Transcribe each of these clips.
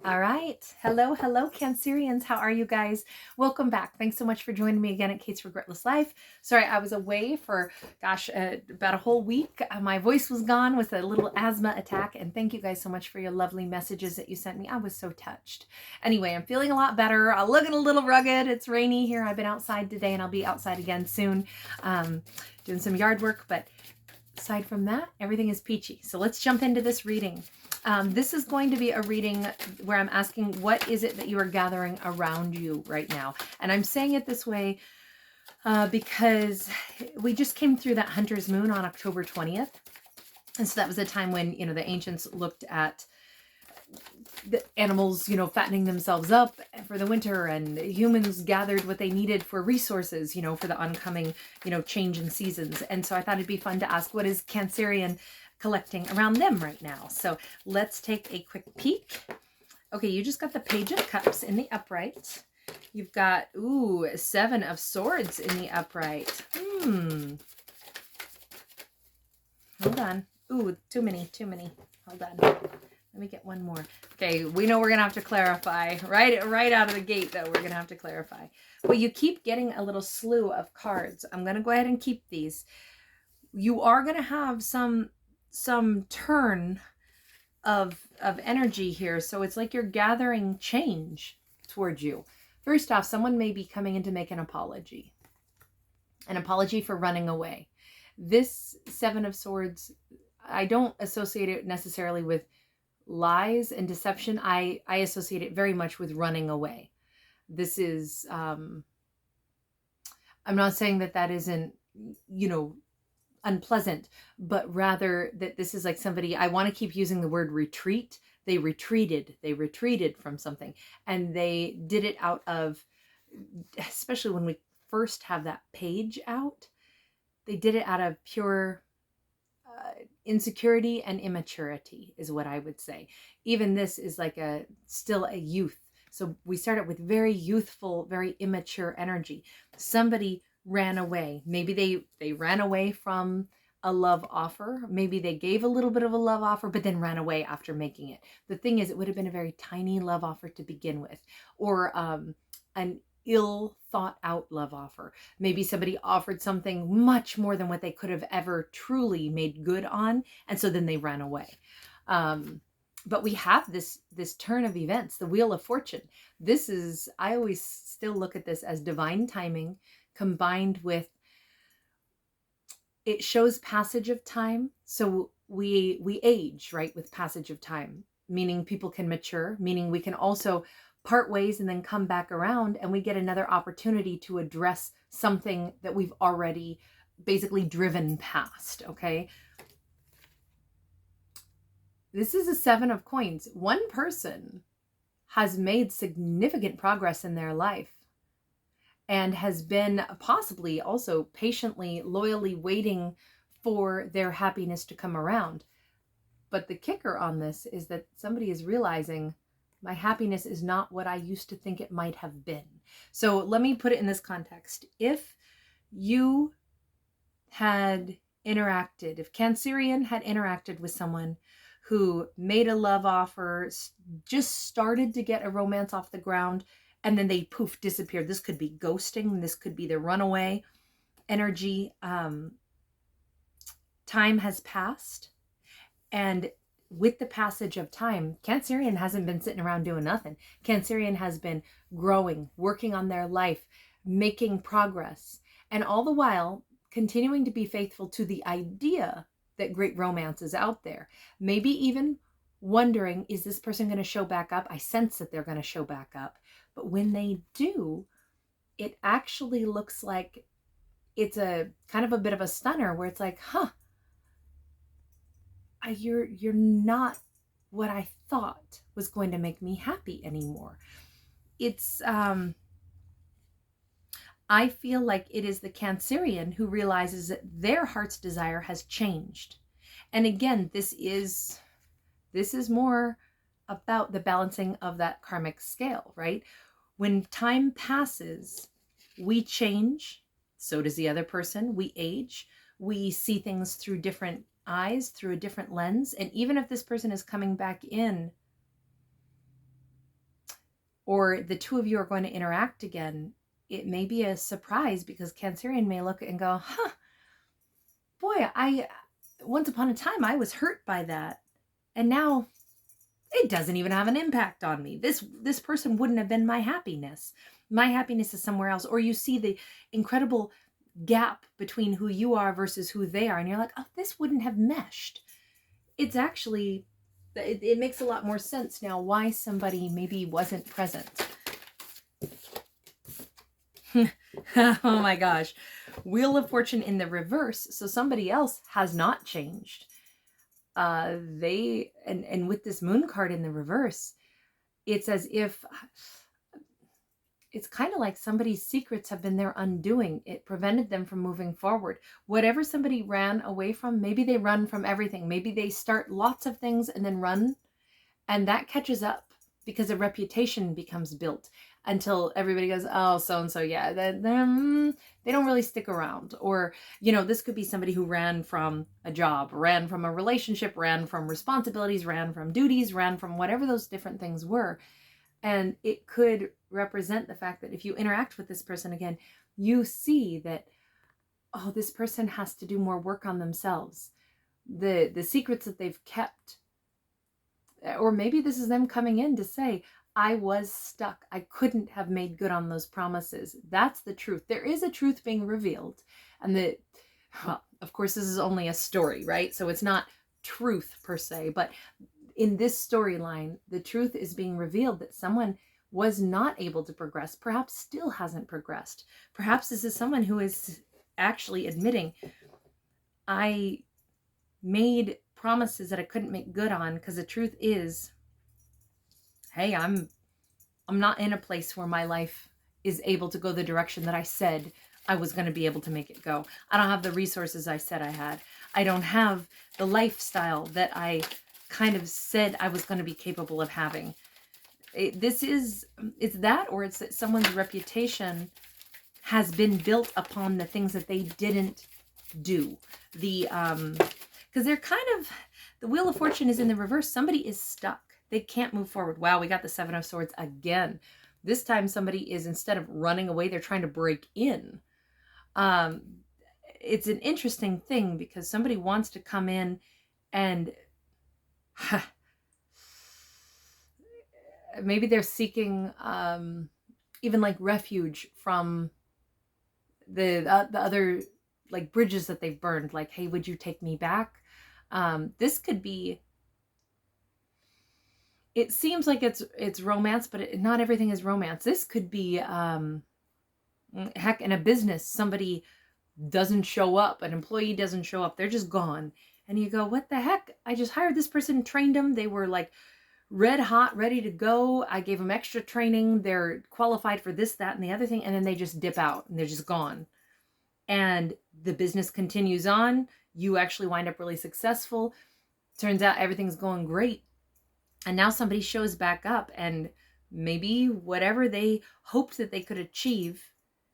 All right. Hello, Cancerians. How are you guys? Welcome back. Thanks so much for joining me again at Kate's Regretless Life. Sorry, I was away for, about a whole week. My voice was gone with a little asthma attack. And thank you guys so much for your lovely messages that you sent me. I was so touched. Anyway, I'm feeling a lot better. I'm looking a little rugged. It's rainy here. I've been outside today and I'll be outside again soon, doing some yard work. But aside from that, everything is peachy. So let's jump into this reading. This is going to be a reading where I'm asking, what is it that you are gathering around you right now? And I'm saying it this way because we just came through that Hunter's Moon on October 20th. And so that was a time when, the ancients looked at the animals, fattening themselves up for the winter, and humans gathered what they needed for resources, for the oncoming, change in seasons. And so I thought it'd be fun to ask, what is Cancerian collecting around them right now? So let's take a quick peek. Okay, you just got the Page of Cups in the upright. You've got, Seven of Swords in the upright. Hold on. Too many. Hold on. Let me get one more. Okay, we know we're going to have to clarify. Right out of the gate, though, we're going to have to clarify. Well, you keep getting a little slew of cards. I'm going to go ahead and keep these. You are going to have some turn of energy here. So it's like you're gathering change towards you. First off, someone may be coming in to make an apology for running away. This Seven of Swords, I don't associate it necessarily with lies and deception. I associate it very much with running away. This is, I'm not saying that isn't, unpleasant, but rather that this is like somebody, I want to keep using the word retreat. They retreated from something, and they did it out of, especially when we first have that page out, they did it out of pure insecurity and immaturity is what I would say. Even this is like still a youth. So we started with very youthful, very immature energy. Somebody ran away. Maybe they ran away from a love offer. Maybe they gave a little bit of a love offer, but then ran away after making it. The thing is, it would have been a very tiny love offer to begin with, or an ill thought out love offer. Maybe somebody offered something much more than what they could have ever truly made good on, and so then they ran away. But we have this turn of events, the Wheel of Fortune. This is, I always still look at this as divine timing combined with, it shows passage of time. So we age, right, with passage of time, meaning people can mature, meaning we can also part ways and then come back around, and we get another opportunity to address something that we've already basically driven past. Okay. This is a Seven of Coins. One person has made significant progress in their life and has been possibly also patiently, loyally waiting for their happiness to come around. But the kicker on this is that somebody is realizing, my happiness is not what I used to think it might have been. So let me put it in this context. If you had interacted, if Cancerian had interacted with someone who made a love offer, just started to get a romance off the ground, and then they poof, disappeared. This could be ghosting. This could be the runaway energy. Time has passed. And with the passage of time, Cancerian hasn't been sitting around doing nothing. Cancerian has been growing, working on their life, making progress, and all the while continuing to be faithful to the idea that great romance is out there. Maybe even wondering, is this person going to show back up? I sense that they're going to show back up. But when they do, it actually looks like it's a kind of a bit of a stunner where it's like, you're not what I thought was going to make me happy anymore. It's, I feel like it is the Cancerian who realizes that their heart's desire has changed. And again, this is more about the balancing of that karmic scale, right? When time passes, we change. So does the other person. We age. We see things through different eyes, through a different lens. And even if this person is coming back in or the two of you are going to interact again, it may be a surprise, because Cancerian may look and go, huh, boy, once upon a time I was hurt by that, and now it doesn't even have an impact on me. This person wouldn't have been my happiness. My happiness is somewhere else. Or you see the incredible gap between who you are versus who they are, and you're like, oh, this wouldn't have meshed. It's actually, it makes a lot more sense now why somebody maybe wasn't present. Oh my gosh. Wheel of Fortune in the reverse. So somebody else has not changed. And with this Moon card in the reverse, it's as if it's kind of like somebody's secrets have been their undoing. It prevented them from moving forward. Whatever somebody ran away from, maybe they run from everything. Maybe they start lots of things and then run, and that catches up because a reputation becomes built until everybody goes, oh, so-and-so, yeah, they don't really stick around. Or, this could be somebody who ran from a job, ran from a relationship, ran from responsibilities, ran from duties, ran from whatever those different things were. And it could represent the fact that if you interact with this person again, you see that, oh, this person has to do more work on themselves. The secrets that they've kept, or maybe this is them coming in to say, I was stuck. I couldn't have made good on those promises. That's the truth. There is a truth being revealed. And well, of course, this is only a story, right? So it's not truth per se, but in this storyline, the truth is being revealed that someone was not able to progress, perhaps still hasn't progressed. Perhaps this is someone who is actually admitting, I made promises that I couldn't make good on, because the truth is, hey, I'm not in a place where my life is able to go the direction that I said I was going to be able to make it go. I don't have the resources I said I had. I don't have the lifestyle that I kind of said I was going to be capable of having. It's that, or it's that someone's reputation has been built upon the things that they didn't do. Because they're kind of, the Wheel of Fortune is in the reverse. Somebody is stuck. They can't move forward. Wow, we got the Seven of Swords again. This time somebody is, instead of running away, they're trying to break in. It's an interesting thing, because somebody wants to come in and maybe they're seeking even like refuge from the other like bridges that they've burned. Like, hey, would you take me back? This could be, it seems like it's romance, but not everything is romance. This could be, heck, in a business, somebody doesn't show up, an employee doesn't show up, they're just gone. And you go, what the heck? I just hired this person, trained them. They were like red hot, ready to go. I gave them extra training. They're qualified for this, that, and the other thing. And then they just dip out and they're just gone. And the business continues on. You actually wind up really successful. Turns out everything's going great. And now somebody shows back up, and maybe whatever they hoped that they could achieve,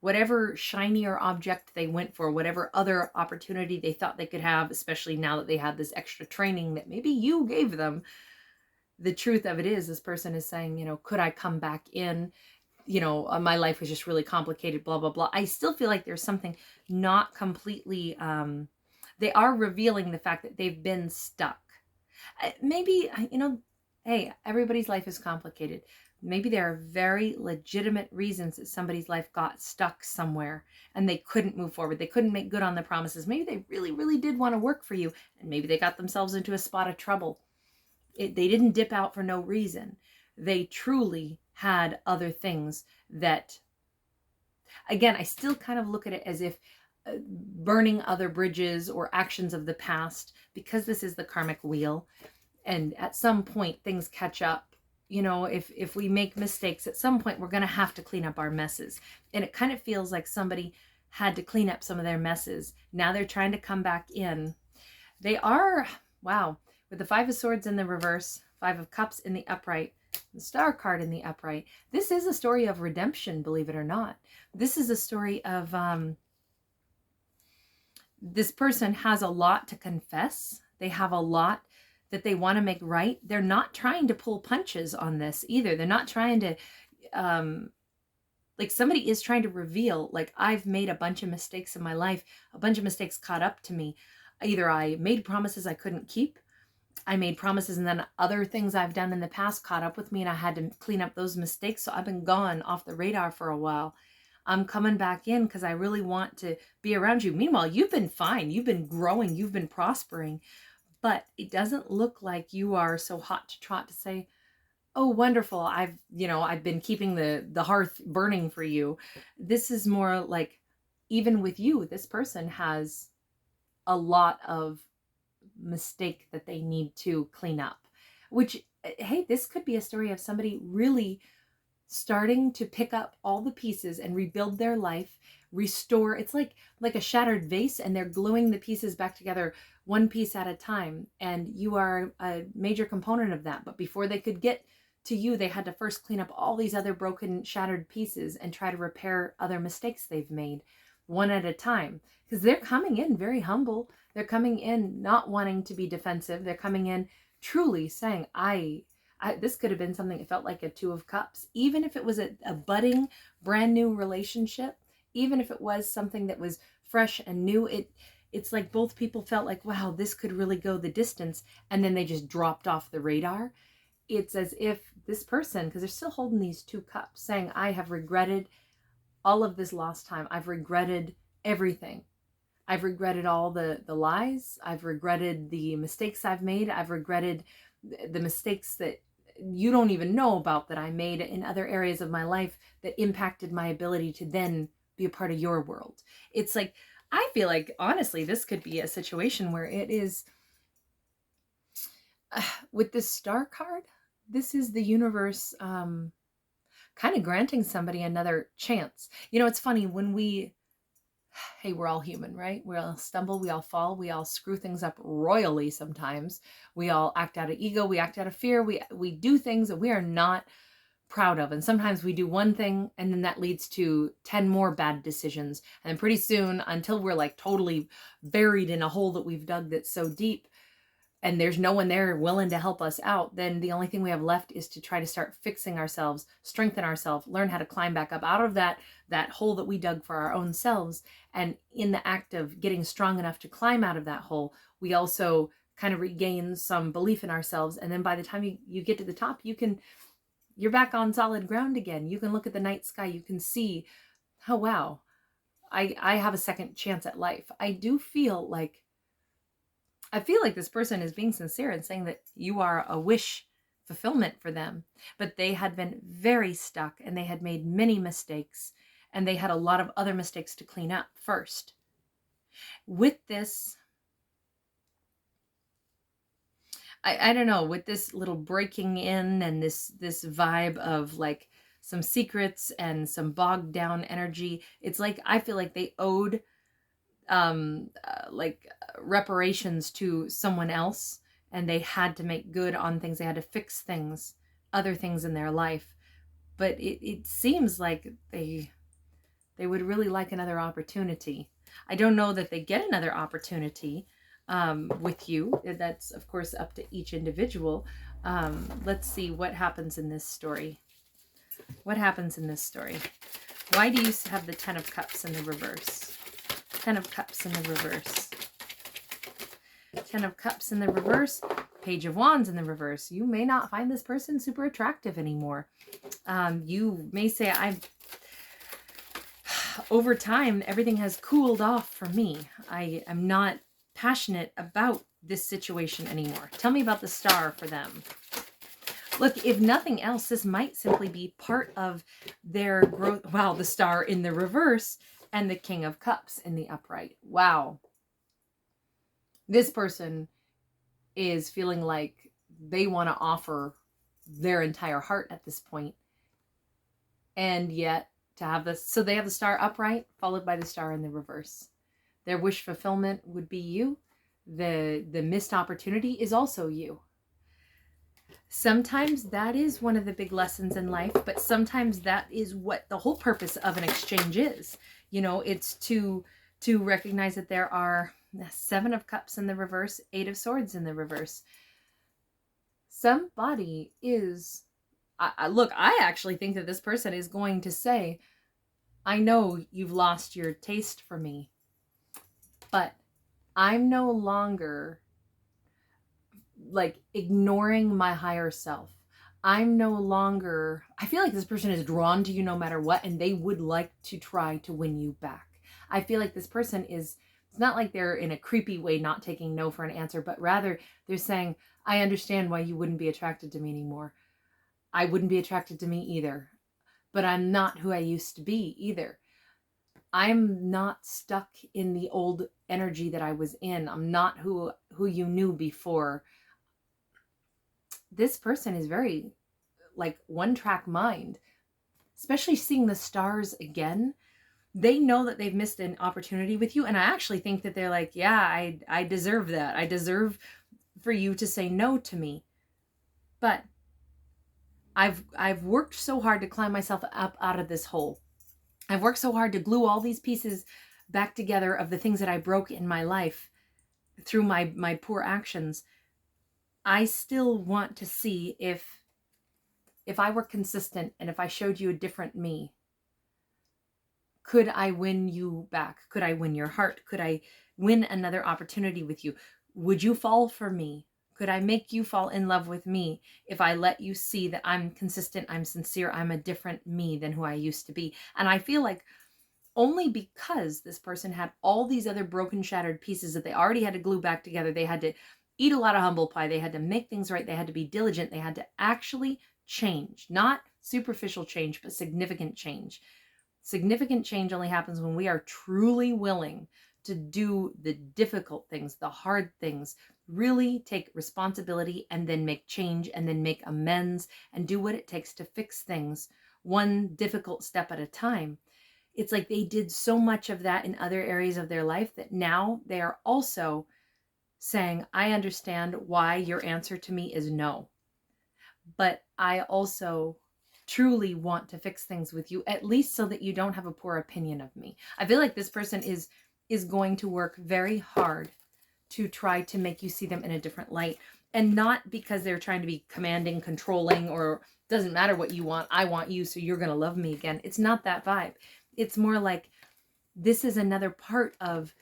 whatever shinier object they went for, whatever other opportunity they thought they could have, especially now that they had this extra training that maybe you gave them, the truth of it is, this person is saying, could I come back in? My life was just really complicated, blah, blah, blah. I still feel like there's something not completely, they are revealing the fact that they've been stuck. Maybe, hey, everybody's life is complicated. Maybe there are very legitimate reasons that somebody's life got stuck somewhere and they couldn't move forward. They couldn't make good on the promises. Maybe they really, really did want to work for you, and maybe they got themselves into a spot of trouble. They didn't dip out for no reason. They truly had other things that, again, I still kind of look at it as if burning other bridges or actions of the past, because this is the karmic wheel. And at some point things catch up. If we make mistakes, at some point we're going to have to clean up our messes. And it kind of feels like somebody had to clean up some of their messes. Now they're trying to come back in. They are, wow, with the Five of Swords in the reverse, Five of Cups in the upright, the Star card in the upright. This is a story of redemption, believe it or not. This is a story of, this person has a lot to confess. They have a lot that they want to make right. They're not trying to pull punches on this either. They're not trying to like somebody is trying to reveal, like, I've made a bunch of mistakes in my life. A bunch of mistakes caught up to me. Either I made promises I couldn't keep. I made promises and then other things I've done in the past caught up with me and I had to clean up those mistakes. So I've been gone off the radar for a while. I'm coming back in because I really want to be around you. Meanwhile, you've been fine. You've been growing. You've been prospering. But it doesn't look like you are so hot to trot to say, oh, wonderful, I've been keeping the hearth burning for you. This is more like, even with you, this person has a lot of mistake that they need to clean up, which, hey, this could be a story of somebody really starting to pick up all the pieces and rebuild their life, restore. It's like a shattered vase, and they're gluing the pieces back together one piece at a time, and you are a major component of that. But before they could get to you, they had to first clean up all these other broken, shattered pieces and try to repair other mistakes they've made one at a time, because they're coming in very humble. They're coming in not wanting to be defensive. They're coming in truly saying, I this could have been something that felt like a Two of Cups, even if it was a budding, brand new relationship, even if it was something that was fresh and new. It's like both people felt like, wow, this could really go the distance, and then they just dropped off the radar. It's as if this person, because they're still holding these 2 cups, saying, I have regretted all of this lost time. I've regretted everything. I've regretted all the lies. I've regretted the mistakes I've made. I've regretted the mistakes that you don't even know about that I made in other areas of my life that impacted my ability to then be a part of your world. It's like, I feel like, honestly, this could be a situation where it is, with this Star card, this is the universe kind of granting somebody another chance. You know, it's funny when hey, we're all human, right? We all stumble, we all fall, we all screw things up royally sometimes. We all act out of ego, we act out of fear, we do things that we are not proud of. And sometimes we do one thing and then that leads to 10 more bad decisions. And pretty soon, until we're like totally buried in a hole that we've dug that's so deep, and there's no one there willing to help us out, then the only thing we have left is to try to start fixing ourselves, strengthen ourselves, learn how to climb back up out of that hole that we dug for our own selves. And in the act of getting strong enough to climb out of that hole, we also kind of regain some belief in ourselves. And then by the time you get to the top, you're back on solid ground again. You can look at the night sky. You can see, oh, wow, I have a second chance at life. I feel like this person is being sincere and saying that you are a wish fulfillment for them, but they had been very stuck and they had made many mistakes and they had a lot of other mistakes to clean up first. With this, I don't know, with this little breaking in and this vibe of like some secrets and some bogged down energy, it's like, I feel like they owed reparations to someone else, and they had to make good on things. They had to fix things, other things in their life. But it seems like they would really like another opportunity. I don't know that they get another opportunity with you. That's, of course, up to each individual. Let's see what happens in this story. What happens in this story? Why do you have the 10 of Cups in the reverse? 10 of Cups in the reverse. 10 of Cups in the reverse. Page of Wands in the reverse. You may not find this person super attractive anymore. You may say, over time, everything has cooled off for me. I am not passionate about this situation anymore. Tell me about the Star for them. Look, if nothing else, this might simply be part of their growth. Wow, the Star in the reverse and the King of Cups in the upright. Wow. This person is feeling like they want to offer their entire heart at this point. And yet to have this, so they have the Star upright followed by the Star in the reverse. Their wish fulfillment would be you. The missed opportunity is also you. Sometimes that is one of the big lessons in life, but sometimes that is what the whole purpose of an exchange is. You know, it's to recognize that there are 7 of Cups in the reverse, 8 of Swords in the reverse. Somebody is look, I actually think that this person is going to say, I know you've lost your taste for me, but I'm no longer like ignoring my higher self. I'm no longer, I feel like this person is drawn to you no matter what, and they would like to try to win you back. I feel like this person is, it's not like they're in a creepy way not taking no for an answer, but rather they're saying, I understand why you wouldn't be attracted to me anymore. I wouldn't be attracted to me either, but I'm not who I used to be either. I'm not stuck in the old energy that I was in. I'm not who you knew before. This person is very like one-track mind, especially seeing the stars again. They know that they've missed an opportunity with you, and I actually think that they're like, yeah, I deserve that. I deserve for you to say no to me. But I've worked so hard to climb myself up out of this hole. I've worked so hard to glue all these pieces back together of the things that I broke in my life through my poor actions. I still want to see if I were consistent and if I showed you a different me, could I win you back? Could I win your heart? Could I win another opportunity with you? Would you fall for me? Could I make you fall in love with me if I let you see that I'm consistent, I'm sincere, I'm a different me than who I used to be? And I feel like only because this person had all these other broken, shattered pieces that they already had to glue back together, they had to eat a lot of humble pie, they had to make things right, they had to be diligent, they had to actually change. Not superficial change, but significant change. Significant change only happens when we are truly willing to do the difficult things, the hard things, really take responsibility and then make change and then make amends and do what it takes to fix things one difficult step at a time. It's like they did so much of that in other areas of their life that now they are also saying, I understand why your answer to me is no, but I also truly want to fix things with you, at least so that you don't have a poor opinion of me. I feel like this person is going to work very hard to try to make you see them in a different light, and not because they're trying to be commanding, controlling, or doesn't matter what you want, I want you, so you're going to love me again. It's not that vibe. It's more like this is another part of,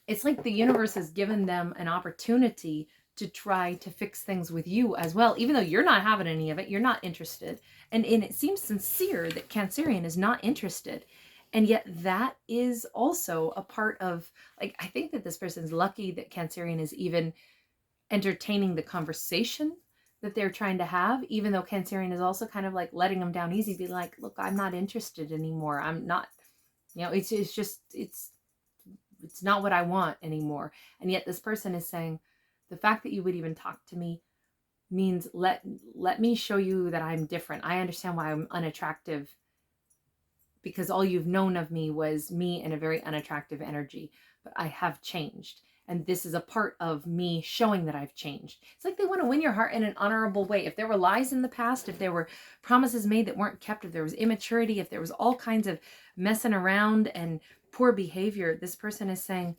it's like the universe has given them an opportunity to try to fix things with you as well, even though you're not having any of it, you're not interested. And it seems sincere that Cancerian is not interested. And yet that is also a part of, like, I think that this person's lucky that Cancerian is even entertaining the conversation that they're trying to have, even though Cancerian is also kind of like letting them down easy, be like, look, I'm not interested anymore. I'm not, it's just, it's not what I want anymore. And yet this person is saying, the fact that you would even talk to me means let me show you that I'm different. I understand why I'm unattractive, because all you've known of me was me in a very unattractive energy, but I have changed. And this is a part of me showing that I've changed. It's like they want to win your heart in an honorable way. If there were lies in the past, if there were promises made that weren't kept, if there was immaturity, if there was all kinds of messing around and poor behavior, this person is saying,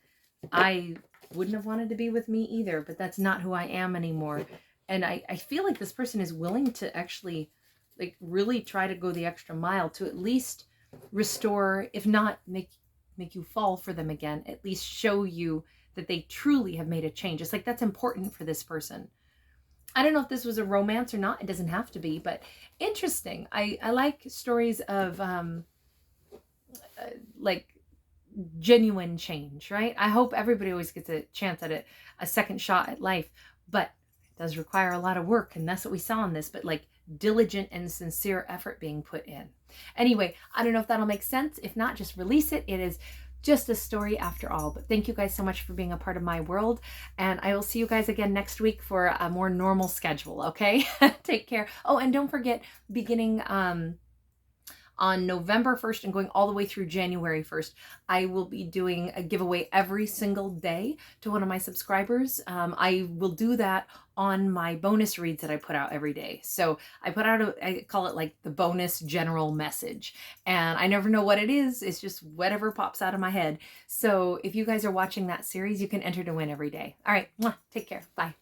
I wouldn't have wanted to be with me either, but that's not who I am anymore. And I feel like this person is willing to actually like really try to go the extra mile to at least restore, if not make you fall for them again, at least show you that they truly have made a change. It's like that's important for this person. I don't know if this was a romance or not. It doesn't have to be, but interesting. I like stories of like genuine change, right? I hope everybody always gets a chance at a second shot at life, but it does require a lot of work, and that's what we saw in this, but like diligent and sincere effort being put in. Anyway, I don't know if that'll make sense. If not, just release it. It is just a story after all. But thank you guys so much for being a part of my world, and I will see you guys again next week for a more normal schedule, okay? Take care. Oh, and don't forget, beginning on November 1st and going all the way through January 1st, I will be doing a giveaway every single day to one of my subscribers. I will do that on my bonus reads that I put out every day. So I put out I call it like the bonus general message. And I never know what it is. It's just whatever pops out of my head. So if you guys are watching that series, you can enter to win every day. All right. Take care. Bye.